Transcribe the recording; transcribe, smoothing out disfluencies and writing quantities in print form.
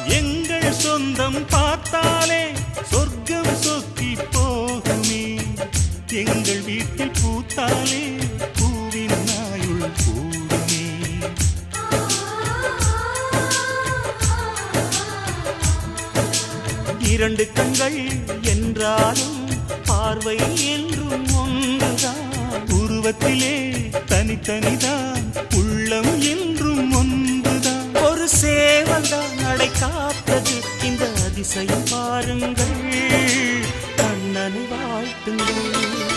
எங்கள் சொந்தம் பார்த்தாலே சொர்க்கம் சொக்கி போகுமே. எங்கள் வீட்டில் பூத்தாலே பூவின் நாயுள் கூடுமே. இரண்டு கண்கள் என்றாலும் பார்வை என்றும் ஒன்றுதான். உருவத்திலே தனித்தனிதான், உள்ளம் என்றும் ஒன்றுதான். ஒரு சேவல்தான் நடை காத்தது, இந்த அதிசயம் பாருங்கள். கண்ணனை வாழ்த்துங்கள்.